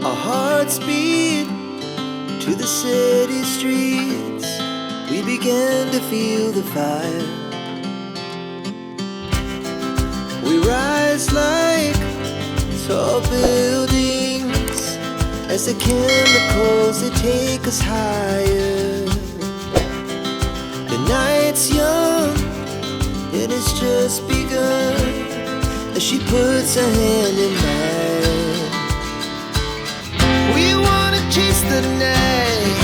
Our hearts beat to the city streets. We began to feel the fire. We rise like tall buildings as the chemicals, they take us higher. The night's young, it has just begun, as she puts her hand in mine. We wanna chase the night,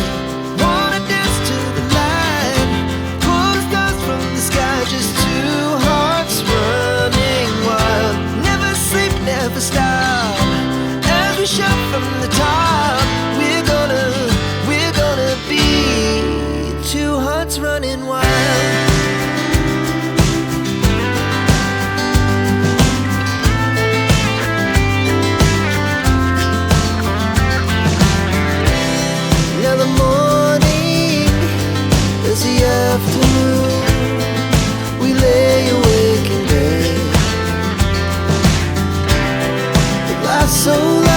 wanna dance to the light, pull the stars from the sky, just two hearts running wild. Never sleep, never stop, as we shout from the top. We're gonna be two hearts running wild. Now the morning is the afternoon. We lay awake in bed. It lasts so long.